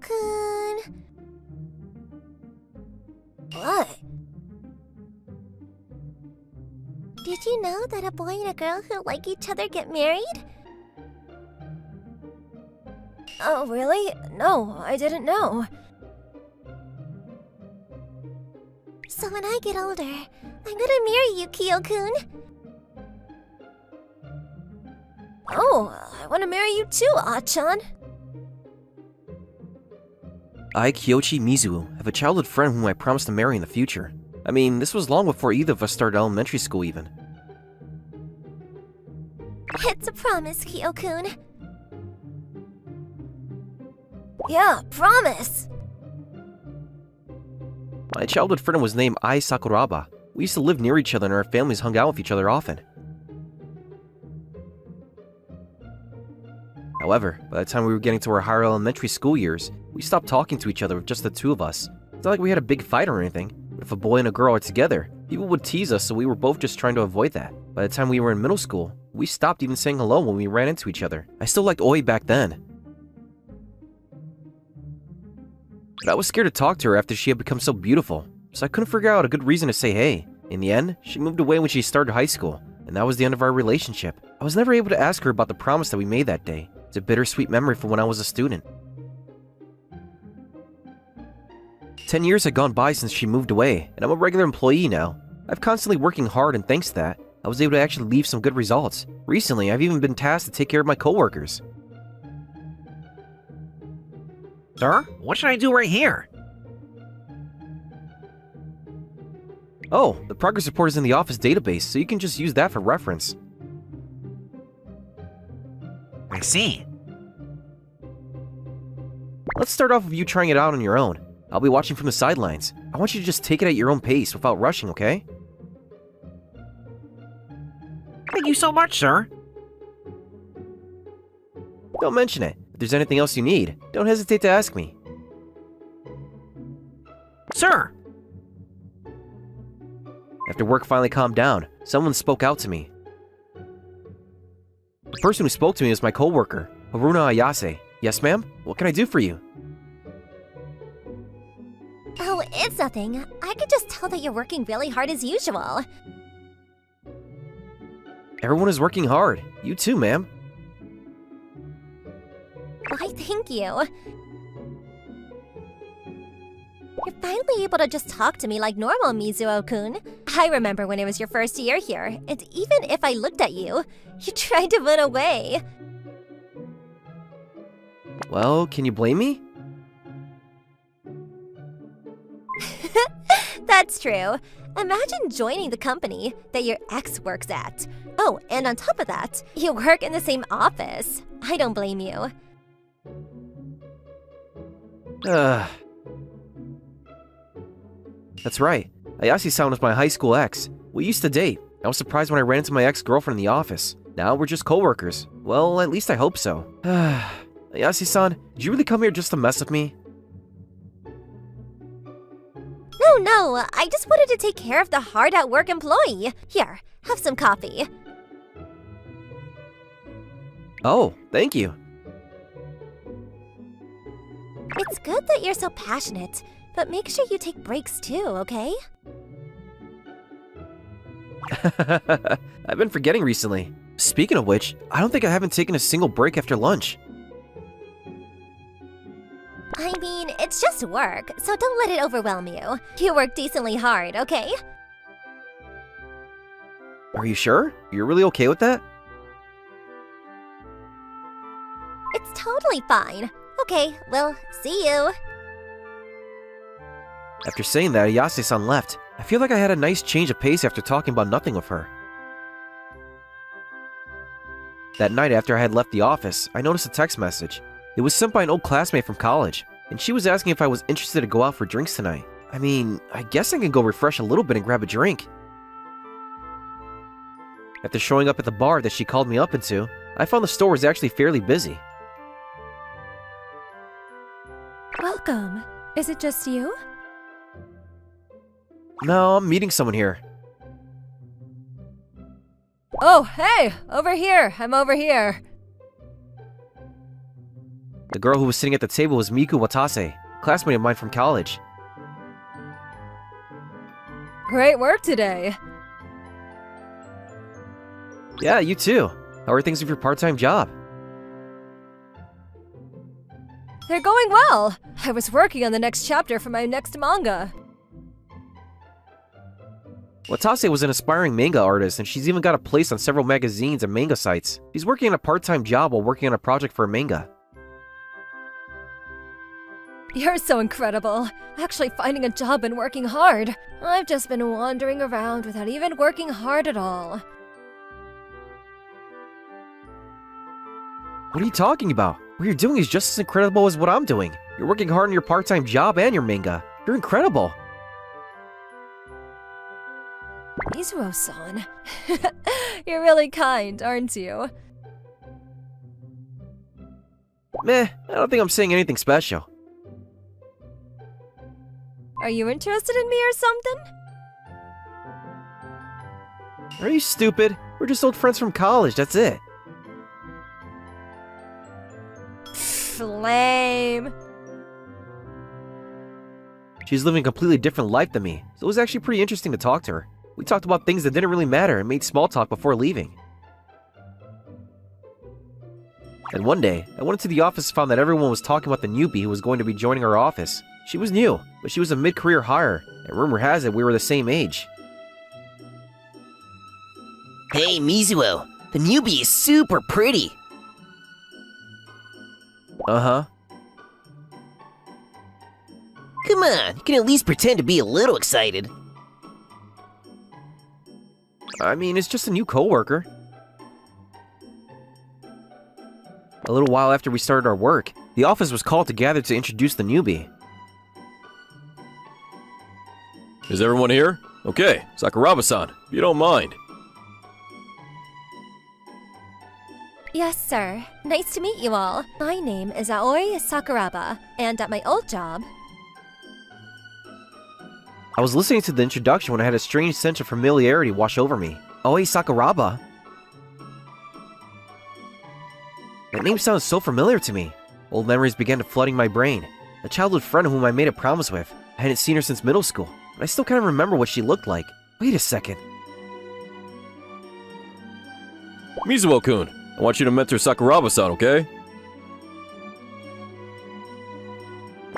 Kyo-kun! What? Did you know that a boy and a girl who like each other get married? Oh, really? No, I didn't know. So when I get older, I'm gonna marry you, Kyo-kun. Oh, I want to marry you too, Ah-chan. I, Kyoichi Mizuo, have a childhood friend whom I promised to marry in the future. I mean, this was long before either of us started elementary school even. It's a promise, Kyo-kun. Yeah, promise! My childhood friend was named Ai Sakuraba. We used to live near each other and our families hung out with each other often. However, by the time we were getting to our higher elementary school years, we stopped talking to each other with just the two of us. It's not like we had a big fight or anything, but if a boy and a girl are together, people would tease us, so we were both just trying to avoid that. By the time we were in middle school, we stopped even saying hello when we ran into each other. I still liked Oi back then, but I was scared to talk to her after she had become so beautiful, so I couldn't figure out a good reason to say hey. In the end, she moved away when she started high school, and that was the end of our relationship. I was never able to ask her about the promise that we made that day. It's a bittersweet memory from when I was a student. 10 years had gone by since she moved away, and I'm a regular employee now. I'm constantly working hard, and thanks to that, I was able to actually leave some good results. Recently, I've even been tasked to take care of my coworkers. Sir, what should I do right here? Oh, the progress report is in the office database, so you can just use that for reference. I see. Let's start off with you trying it out on your own. I'll be watching from the sidelines. I want you to just take it at your own pace without rushing, okay? Thank you so much, sir. Don't mention it. If there's anything else you need, don't hesitate to ask me. Sir! After work finally calmed down, someone spoke out to me. The person who spoke to me was my coworker, Haruna Ayase. Yes, ma'am? What can I do for you? Oh, it's nothing. I could just tell that you're working really hard as usual. Everyone is working hard. You too, ma'am. Why, thank you. You're finally able to just talk to me like normal, Mizuo-kun. I remember when it was your first year here, and even if I looked at you, you tried to run away. Well, can you blame me? That's true. Imagine joining the company that your ex works at. Oh, and on top of that, you work in the same office. I don't blame you. That's right. Ayase-san was my high school ex. We used to date. I was surprised when I ran into my ex-girlfriend in the office. Now we're just co-workers. Well, at least I hope so. Ayase-san, did you really come here just to mess with me? No, I just wanted to take care of the hard-at-work employee. Here, have some coffee. Oh, thank you. It's good that you're so passionate, but make sure you take breaks too, okay? I've been forgetting recently. Speaking of which, I don't think I haven't taken a single break after lunch. I mean, it's just work, so don't let it overwhelm you. You work decently hard, okay? Are you sure? You're really okay with that? It's totally fine. Okay, well, see you. After saying that, Ayase-san left. I feel like I had a nice change of pace after talking about nothing with her. That night after I had left the office, I noticed a text message. It was sent by an old classmate from college, and she was asking if I was interested to go out for drinks tonight. I mean, I guess I can go refresh a little bit and grab a drink. After showing up at the bar that she called me up into, I found the store was actually fairly busy. Welcome. Is it just you? No, I'm meeting someone here. Oh, hey! Over here! I'm over here! The girl who was sitting at the table was Miku Watase, a classmate of mine from college. Great work today. Yeah, you too. How are things with your part-time job? They're going well. I was working on the next chapter for my next manga. Watase was an aspiring manga artist, and she's even got a place on several magazines and manga sites. She's working on a part-time job while working on a project for a manga. You're so incredible. Actually finding a job and working hard. I've just been wandering around without even working hard at all. What are you talking about? What you're doing is just as incredible as what I'm doing. You're working hard on your part-time job and your manga. You're incredible. Mizuo-san. You're really kind, aren't you? Meh, I don't think I'm saying anything special. Are you interested in me or something? Are you stupid? We're just old friends from college, that's it. Lame. She's living a completely different life than me, so it was actually pretty interesting to talk to her. We talked about things that didn't really matter and made small talk before leaving. And one day, I went into the office and found that everyone was talking about the newbie who was going to be joining our office. She was new, but she was a mid-career hire, and rumor has it we were the same age. Hey, Mizuo, the newbie is super pretty. Uh-huh. Come on, you can at least pretend to be a little excited. I mean, it's just a new coworker. A little while after we started our work, the office was called to gather to introduce the newbie. Is everyone here? Okay, Sakuraba-san, if you don't mind. Yes, sir. Nice to meet you all. My name is Aoi Sakuraba, and at my old job, I was listening to the introduction when I had a strange sense of familiarity wash over me. Aoi Sakuraba? That name sounds so familiar to me. Old memories began to flooding my brain. A childhood friend whom I made a promise with. I hadn't seen her since middle school, but I still kind of remember what she looked like. Wait a second. Mizuo-kun, I want you to mentor Sakuraba-san, okay?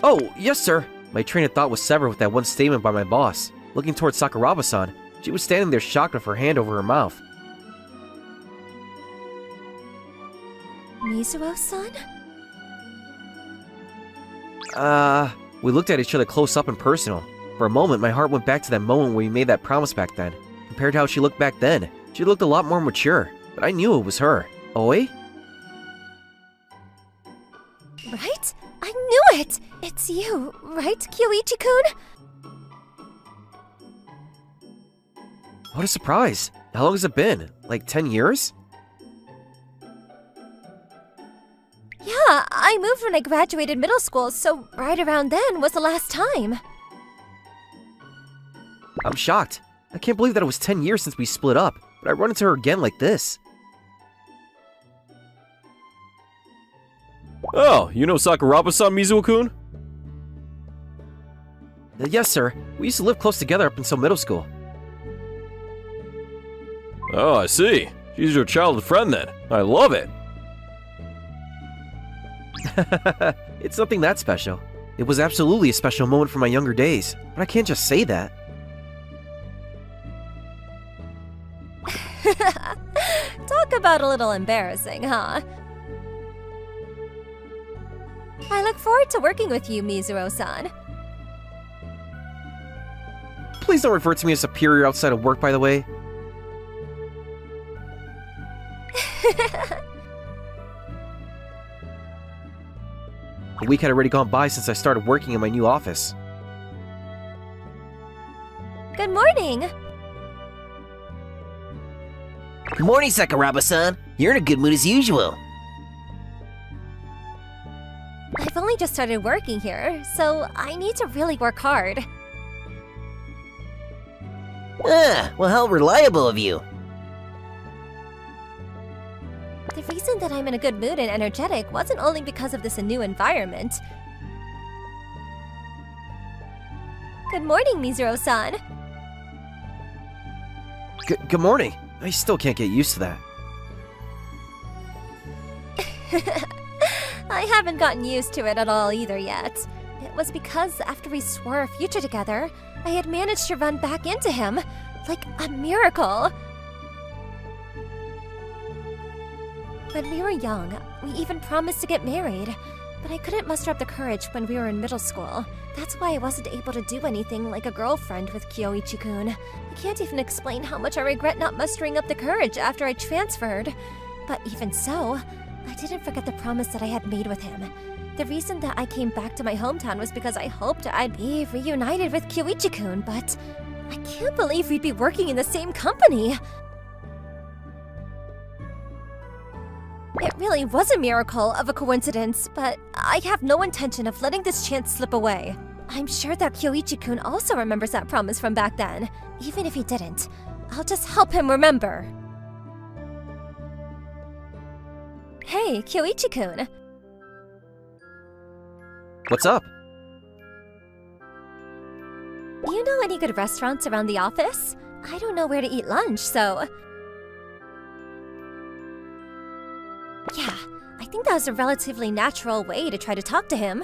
Oh, yes, sir. My train of thought was severed with that one statement by my boss. Looking towards Sakuraba-san, she was standing there shocked with her hand over her mouth. Mizuo-san? We looked at each other close up and personal. For a moment, my heart went back to that moment when we made that promise back then. Compared to how she looked back then, she looked a lot more mature, but I knew it was her. Oi? Right? I knew it! It's you, right, Kyoichi-kun? What a surprise. How long has it been? Like 10 years? Yeah, I moved when I graduated middle school, so right around then was the last time. I'm shocked. I can't believe that it was 10 years since we split up, but I run into her again like this. Oh, you know Sakuraba-san, Mizuo-kun? Yes, sir. We used to live close together up until middle school. Oh, I see. She's your childhood friend then. I love it. It's nothing that special. It was absolutely a special moment from my younger days, but I can't just say that. Talk about a little embarrassing, huh? I look forward to working with you, Mizuo-san. Please don't refer to me as superior outside of work, by the way. A week had already gone by since I started working in my new office. Good morning! Good morning, Sakuraba-san. You're in a good mood as usual. I've only just started working here, so I need to really work hard. Ah, well, how reliable of you. The reason that I'm in a good mood and energetic wasn't only because of this new environment. Good morning, Mizuru-san. Good morning. I still can't get used to that. I haven't gotten used to it at all either yet. It was because after we swore our future together, I had managed to run back into him like a miracle. When we were young, we even promised to get married, but I couldn't muster up the courage when we were in middle school. That's why I wasn't able to do anything like a girlfriend with Kyoichi-kun. I can't even explain how much I regret not mustering up the courage after I transferred. But even so, I didn't forget the promise that I had made with him. The reason that I came back to my hometown was because I hoped I'd be reunited with Kyoichi-kun, but I can't believe we'd be working in the same company. It really was a miracle of a coincidence, but I have no intention of letting this chance slip away. I'm sure that Kyoichi-kun also remembers that promise from back then. Even if he didn't, I'll just help him remember. Hey, Kyoichi-kun. What's up? You know any good restaurants around the office? I don't know where to eat lunch, so... Yeah, I think that was a relatively natural way to try to talk to him.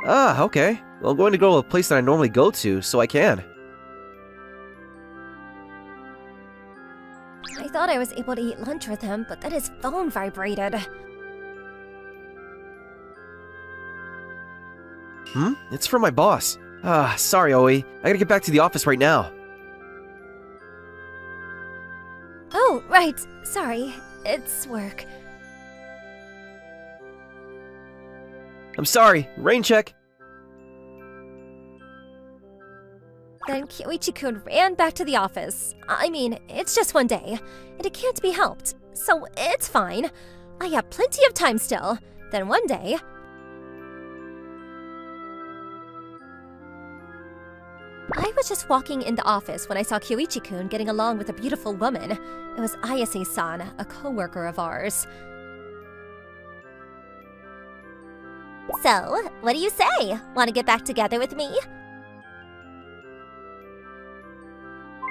Ah, okay. Well, I'm going to go to a place that I normally go to, so I can. I thought I was able to eat lunch with him, but then his phone vibrated. It's from my boss. Ah, sorry, Oi. I gotta get back to the office right now. Oh, right. Sorry. It's work. I'm sorry. Rain check. Then Kyoichi-kun ran back to the office. I mean, it's just one day, and it can't be helped, so it's fine. I have plenty of time still. Then one day... I was just walking in the office when I saw Kyoichi-kun getting along with a beautiful woman. It was Ayase-san, a co-worker of ours. So, what do you say? Want to get back together with me?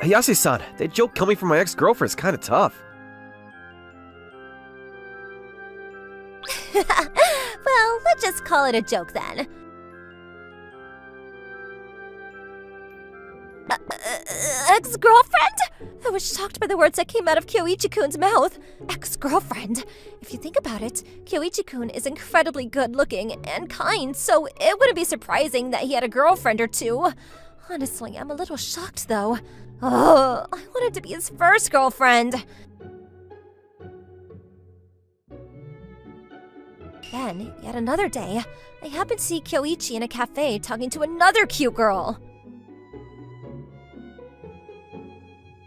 Ayase-san, that joke coming from my ex-girlfriend is kind of tough. Well, let's just call it a joke then. Ex-girlfriend? I was shocked by the words that came out of Kyoichi-kun's mouth. Ex-girlfriend. If you think about it, Kyoichi-kun is incredibly good-looking and kind, so it wouldn't be surprising that he had a girlfriend or two. Honestly, I'm a little shocked, though. Oh, I wanted to be his first girlfriend. Then, yet another day, I happened to see Kyoichi in a cafe talking to another cute girl.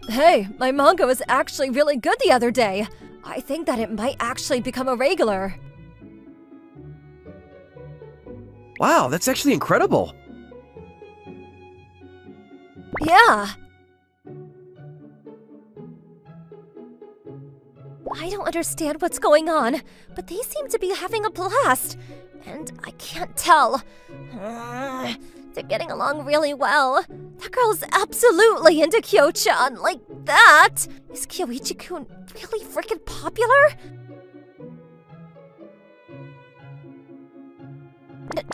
Hey, my manga was actually really good the other day. I think that it might actually become a regular. Wow, that's actually incredible. Yeah. I don't understand what's going on, but they seem to be having a blast. And I can't tell. They're getting along really well. That girl's absolutely into Kyo-chan like that. Is Kyoichi-kun really freaking popular?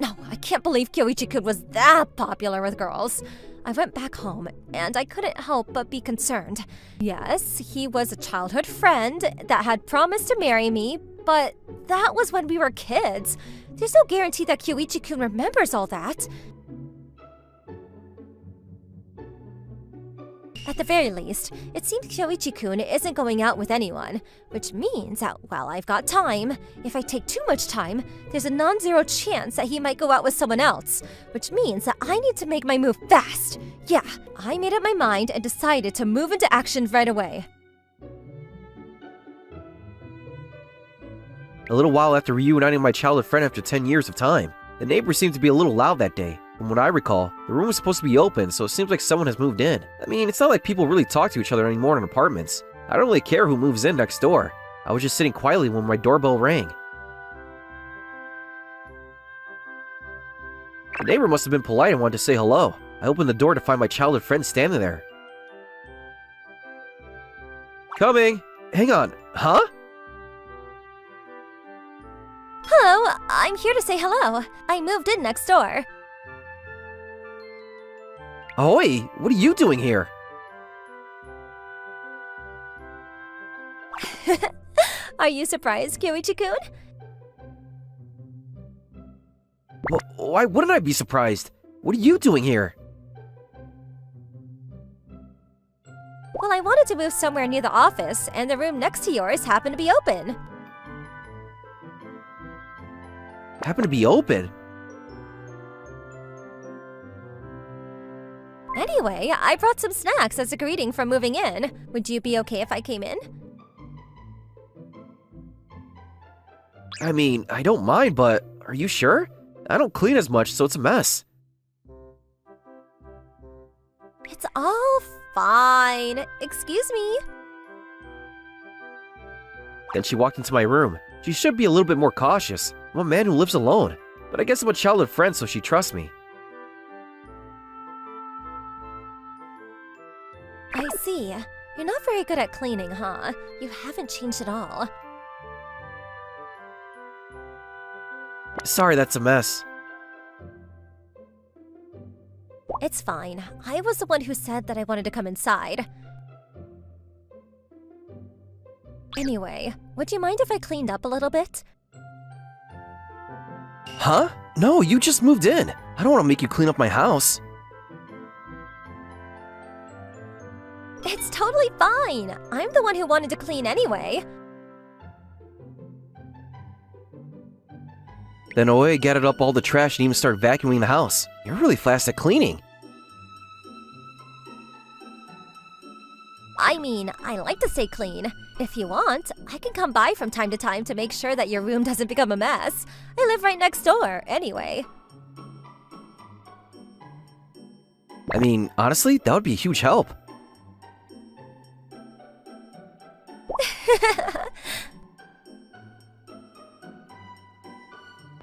No, I can't believe Kyoichi-kun was that popular with girls. I went back home, and I couldn't help but be concerned. Yes, he was a childhood friend that had promised to marry me, but that was when we were kids. There's no guarantee that Kyoichi-kun remembers all that. At the very least, it seems Kyoichi-kun isn't going out with anyone, which means that while I've got time, if I take too much time, there's a non-zero chance that he might go out with someone else, which means that I need to make my move fast. Yeah, I made up my mind and decided to move into action right away. A little while after reuniting my childhood friend after 10 years of time, the neighbors seemed to be a little loud that day. From what I recall, the room was supposed to be open, so it seems like someone has moved in. I mean, it's not like people really talk to each other anymore in apartments. I don't really care who moves in next door. I was just sitting quietly when my doorbell rang. The neighbor must have been polite and wanted to say hello. I opened the door to find my childhood friend standing there. Coming! Hang on, huh? Hello, I'm here to say hello. I moved in next door. Oi, what are you doing here? Are you surprised, Kyoichi-kun? Why wouldn't I be surprised? What are you doing here? Well, I wanted to move somewhere near the office, and the room next to yours happened to be open. Happened to be open. Anyway, I brought some snacks as a greeting from moving in. Would you be okay if I came in? I mean, I don't mind, but are you sure? I don't clean as much, so it's a mess. It's all fine. Excuse me. Then she walked into my room. She should be a little bit more cautious. I'm a man who lives alone. But I guess I'm a childhood friend, so she trusts me. I see. You're not very good at cleaning, huh? You haven't changed at all. Sorry, that's a mess. It's fine. I was the one who said that I wanted to come inside. Anyway, would you mind if I cleaned up a little bit? Huh? No, you just moved in. I don't want to make you clean up my house. It's totally fine. I'm the one who wanted to clean anyway. Then Oe gathered up all the trash and even started vacuuming the house. You're really fast at cleaning. I mean, I like to stay clean. If you want, I can come by from time to time to make sure that your room doesn't become a mess. I live right next door, anyway. I mean, honestly, that would be a huge help.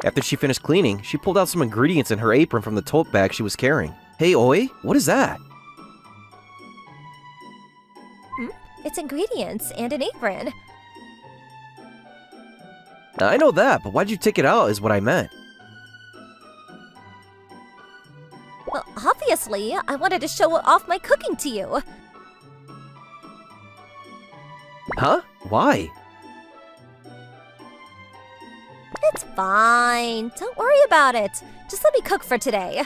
After she finished cleaning, she pulled out some ingredients in her apron from the tote bag she was carrying. Hey, Oe, what is that? It's ingredients and an apron. I know that, but why'd you take it out is what I meant. Well, obviously, I wanted to show off my cooking to you. Huh? Why? It's fine. Don't worry about it. Just let me cook for today.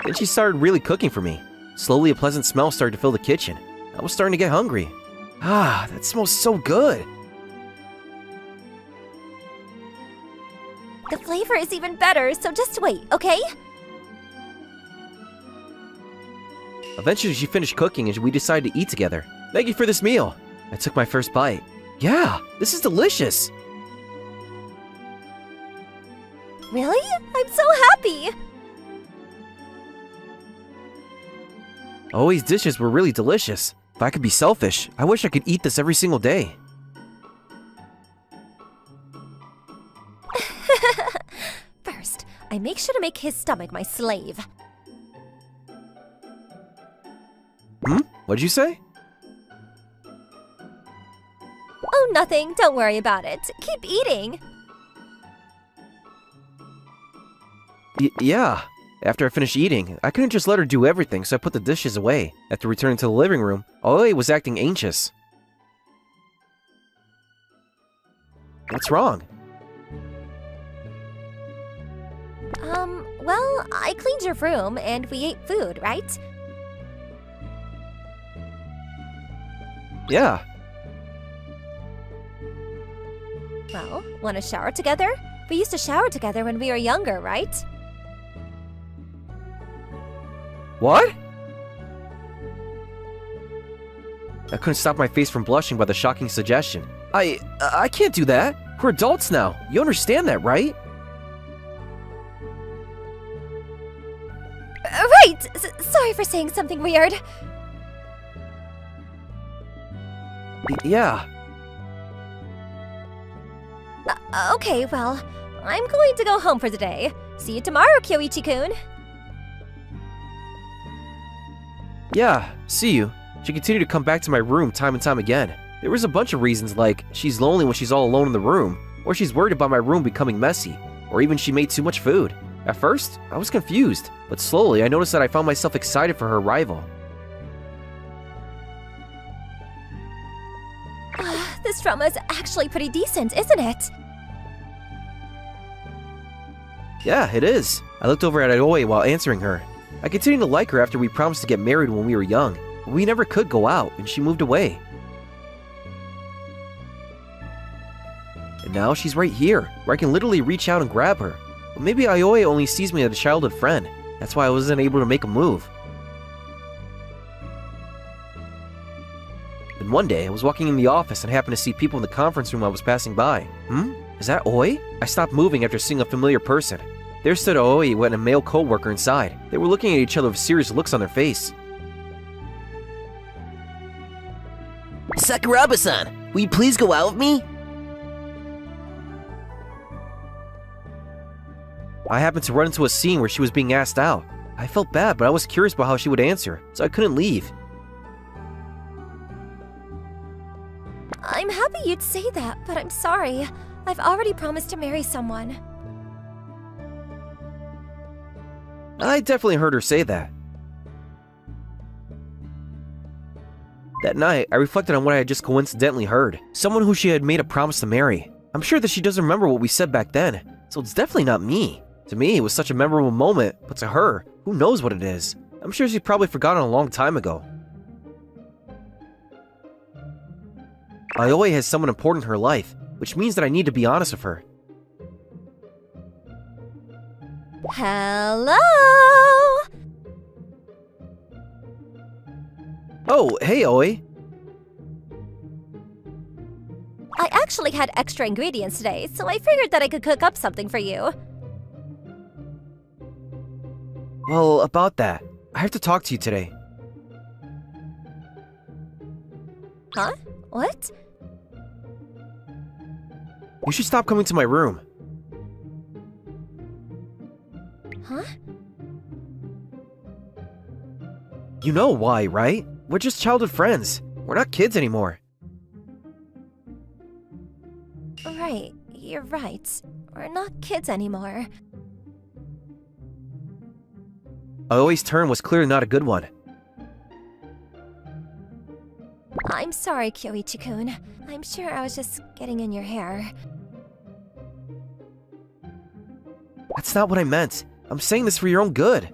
Then she started really cooking for me. Slowly, a pleasant smell started to fill the kitchen. I was starting to get hungry. Ah, that smells so good. The flavor is even better, so just wait, okay? Eventually, she finished cooking and we decided to eat together. Thank you for this meal. I took my first bite. Yeah, this is delicious. Really? I'm so happy! Oe's dishes were really delicious. If I could be selfish, I wish I could eat this every single day. First, I make sure to make his stomach my slave. What'd you say? Oh, nothing. Don't worry about it. Keep eating. Yeah. After I finished eating, I couldn't just let her do everything, so I put the dishes away. After returning to the living room, Oe was acting anxious. What's wrong? Well, I cleaned your room and we ate food, right? Yeah. Well, want to shower together? We used to shower together when we were younger, right? What? I couldn't stop my face from blushing by the shocking suggestion. I can't do that. We're adults now. You understand that, right? Right! Sorry for saying something weird. Yeah. Okay, well, I'm going to go home for the day. See you tomorrow, Kyoichi-kun. Yeah, see you. She continued to come back to my room time and time again. There was a bunch of reasons, like she's lonely when she's all alone in the room, or she's worried about my room becoming messy, or even she made too much food. At first, I was confused, but slowly I noticed that I found myself excited for her arrival. This drama is actually pretty decent, isn't it? Yeah, it is. I looked over at Aoi while answering her. I continued to like her after we promised to get married when we were young, but we never could go out, and she moved away. And now she's right here, where I can literally reach out and grab her. But maybe Aoi only sees me as a childhood friend. That's why I wasn't able to make a move. Then one day, I was walking in the office and happened to see people in the conference room I was passing by. Is that Aoi? I stopped moving after seeing a familiar person. There stood Aoi and a male co-worker inside. They were looking at each other with serious looks on their face. Sakuraba-san, will you please go out with me? I happened to run into a scene where she was being asked out. I felt bad, but I was curious about how she would answer, so I couldn't leave. I'm happy you'd say that, but I'm sorry. I've already promised to marry someone. I definitely heard her say that. That night, I reflected on what I had just coincidentally heard. Someone who she had made a promise to marry. I'm sure that she doesn't remember what we said back then, so it's definitely not me. To me, it was such a memorable moment, but to her, who knows what it is? I'm sure she's probably forgotten a long time ago. Aoi has someone important in her life, which means that I need to be honest with her. Hello? Oh, hey Aoi. I actually had extra ingredients today, so I figured that I could cook up something for you. Well, about that, I have to talk to you today. Huh? What? You should stop coming to my room. Huh? You know why, right? We're just childhood friends. We're not kids anymore. Right, you're right. We're not kids anymore. Aoi's turn was clearly not a good one. I'm sorry, Kyoichi-kun. I'm sure I was just getting in your hair. That's not what I meant. I'm saying this for your own good.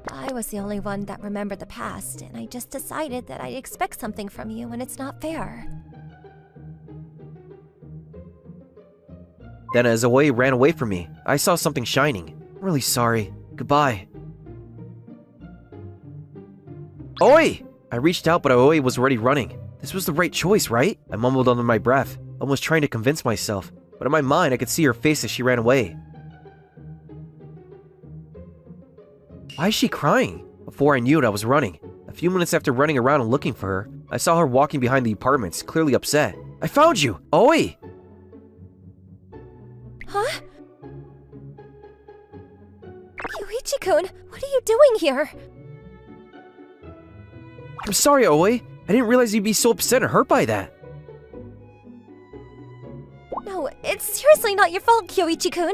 I was the only one that remembered the past, and I just decided that I'd expect something from you when it's not fair. Then as Aoi ran away from me, I saw something shining. I'm really sorry. Goodbye. Oi! I reached out, but Aoi was already running. This was the right choice, right? I mumbled under my breath, almost trying to convince myself. But in my mind, I could see her face as she ran away. Why is she crying? Before I knew it, I was running. A few minutes after running around and looking for her, I saw her walking behind the apartments, clearly upset. I found you! Oi! Huh? Kyoichi-kun, what are you doing here? I'm sorry, Aoi. I didn't realize you'd be so upset and hurt by that. No, it's seriously not your fault, Kyoichi-kun.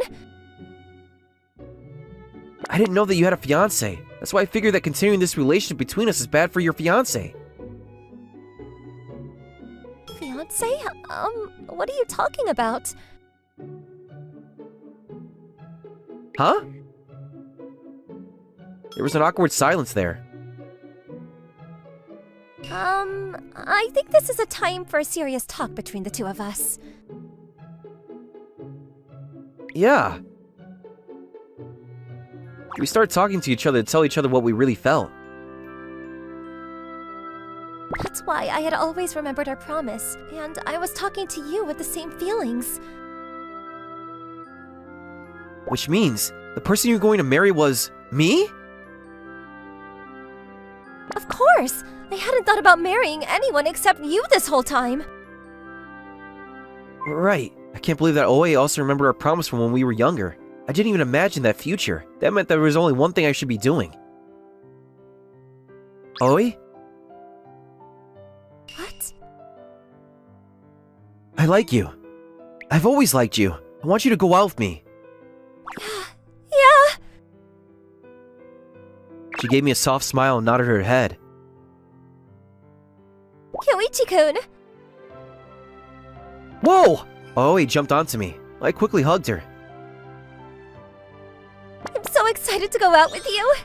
I didn't know that you had a fiancé. That's why I figured that continuing this relationship between us is bad for your fiancé. Fiancé? What are you talking about? Huh? There was an awkward silence there. I think this is a time for a serious talk between the two of us. Yeah. We started talking to each other to tell each other what we really felt. That's why I had always remembered our promise, and I was talking to you with the same feelings. Which means, the person you're going to marry was me? Of course! I hadn't thought about marrying anyone except you this whole time. Right. I can't believe that Oe also remembered our promise from when we were younger. I didn't even imagine that future. That meant there was only one thing I should be doing. Oe? What? I like you. I've always liked you. I want you to go out with me. Yeah. She gave me a soft smile and nodded her head. Kyoichi-kun. Whoa! Oe jumped onto me. I quickly hugged her. I'm so excited to go out with you.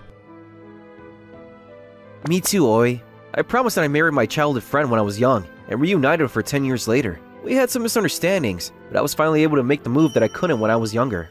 Me too, Oe. I promised that I married my childhood friend when I was young, and reunited with her 10 years later. We had some misunderstandings, but I was finally able to make the move that I couldn't when I was younger.